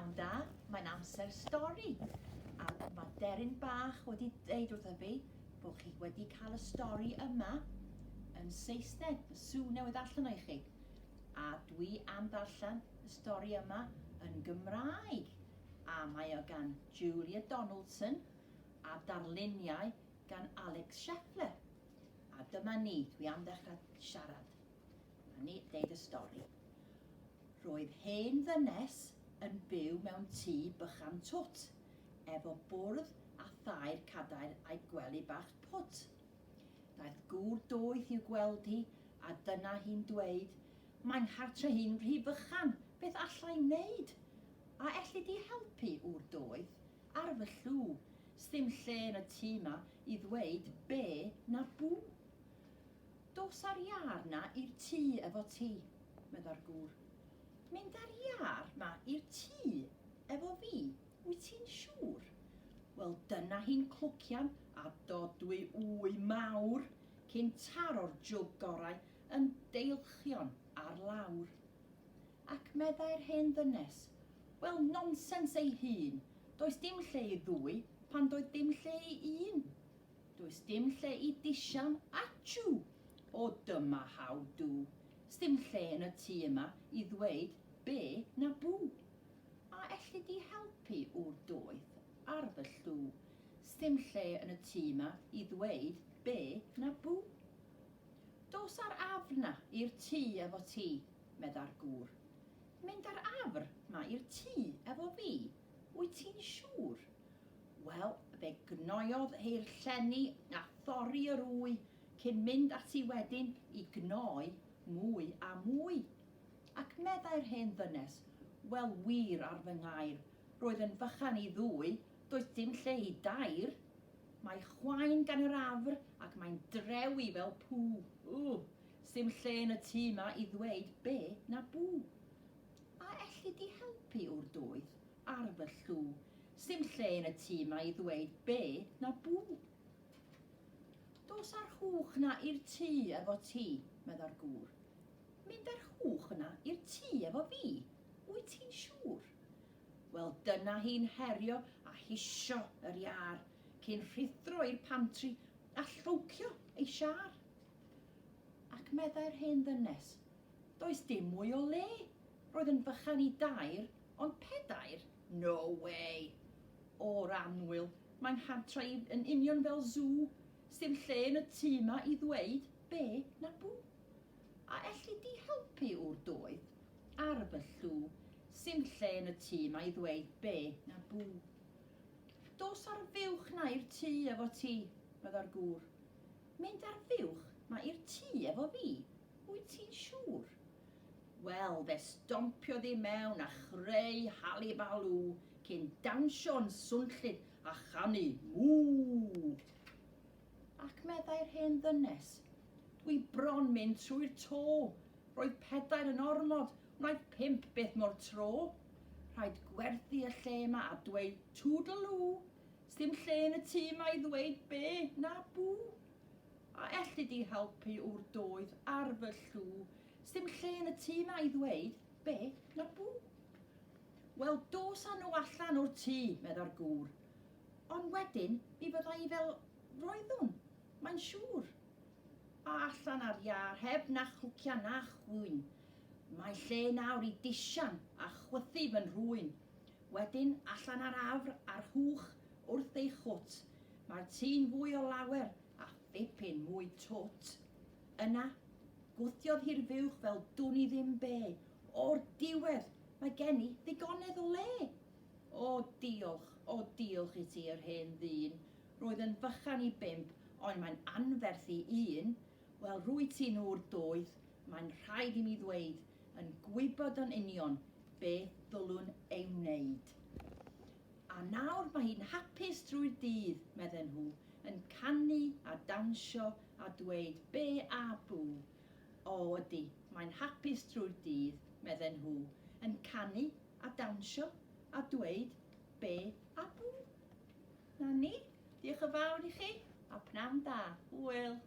Pnawn da, mae'n Amser Stori. A mae Deryn bach wedi dweud wrtho fi bod chi wedi cael y stori yma yn Saesneg. Y sŵn newydd allan o'i chi. A dwi am ddarllen y stori yma yn Gymraeg. A mae o gan Donaldson a darluniau gan Alex Scheffler. A dyma ni, dwi am ddechrau siarad. A ni deud y stori. Roedd hen ddynes yn byw mewn tŷ bychan twt, efo bwrdd a thair cadair a'i gwely bach pwt. Daeth gŵr doeth i'w gweld hi, a dyna hi'n dweud, mae'n hartre hi'n rhy bychan, beth allai wneud? A elli di helpu w'r doeth, ar fy llw, sdim lle yn y tŷ ma i ddweud be na bw. Dos ar iar na i'r tŷ efo ti, medda'r gŵr. Mynd ar iar ma i'r tŷ efo fi, wyt ti'n siŵr? Wel, dyna hi'n clwcian a dodwy wy mawr, cyn taro'r jwg gorau yn deilchion ar lawr. Ac meddai'r hen ddynes, wel, nonsens ei hun, does dim lle i ddwy pan doedd dim lle i un. Does dim lle i disian a tiw, o dyma haw dw. Sdim lle yn y tŷ yma i ddweud be na bw. A elli di helpu w'r doeth ar fy llw. Sdim lle yn y tŷ yma i ddweud be na bw. Dos ar afr na i'r tŷ efo ti, medda'r gŵr. Mynd ar afr ma i'r tŷ efo fi, wyt ti'n siŵr? Wel, fe gnoiodd e'r llenni a thorri yr wy, cyn mynd ati wedyn i gnoi mwy a mwy. Ac meddai'r hen ddynes, wel wir ar fy ngair, roedd yn fychan i ddwy, does dim lle i dair. Mae chwain gan yr afr ac mae'n drewi fel pw. Sdim lle yn y tŷ ma i ddweud be na bw. A elli di helpu w'r doeth ar fy llw, sdim lle yn y tŷ ma i ddweud be na bw. Dos ar hwch na i'r tŷ efo ti, medda'r gŵr. Mynd ar hwch yna i'r tŷ efo fi, wyt ti'n siŵr? Wel, dyna hi'n herio a hisio yr iar, cyn rhithro i'r pantri a llwcio ei siar. Ac meddai'r hen ddynes, does dim mwy o le, roedd yn fychan i dair, ond pedair? No way! O'r annwyl, mae'n hantra yn union fel zoo, sdim lle yn y tŷ ma i ddweud be na bw. A elli di helpu w'r doeth ar fy llw, sdim lle yn y tŷ ma i ddweud be na bw. Dos ar fuwch na i'r tŷ efo ti, medda'r gŵr. Mynd ar fuwch ma i'r tŷ efo fi, wyt ti'n siŵr? Wel, fe stompiodd i mewn a chreu halibalw, cyn dawnsio'n swnllyd a chanu mww. Ac meddai'r hen ddynes, dwi bron mynd trwy'r to, roedd pedair yn ormod, wnaeth 5 beth mor tro. Rhaid gwerthu y lle ma a dweud tŵdalw, sdim lle yn y tŷ ma i ddweud be na bw. A elli di helpu w'r doedd ar fy llw, sdim lle yn y tŷ ma i ddweud be na bw. Wel, dos â nhw allan o'r tŷ, medda'r gŵr. Ond wedyn, mi fydda i fel roeddwn, mae'n siŵr. A allan ar iar, heb na chlwcia na chwyn. Mae lle nawr i disian a chwythu fy nhrwyn. Wedyn, allan ar afr a'r hwch wrth ei chwt. Mae'r tŷ'n fwy o lawer a ddipyn mwy twt. Yna, gwthiodd hi'r fuwch fel dwn i ddim be. O'r diwedd, mae gen i ddigonedd o le. O diolch i ti yr hen ddyn. Roedd yn fychan i 5, ond mae'n anferth i 1. Wel, rwy ti'n o'r doedd, mae'n rhaid i mi ddweud, yn gwybod yn union beth ddylwn ei wneud. A nawr mae hi'n hapus drwy'r dydd, medden nhw, yn canu a dawnsio a dweud be a bw. O ydy, mae'n hapus drwy'r dydd, medden nhw, yn canu a dawnsio a dweud be a bw. Na ni, diolch yn fawr i chi, a pnawn da, hwyl.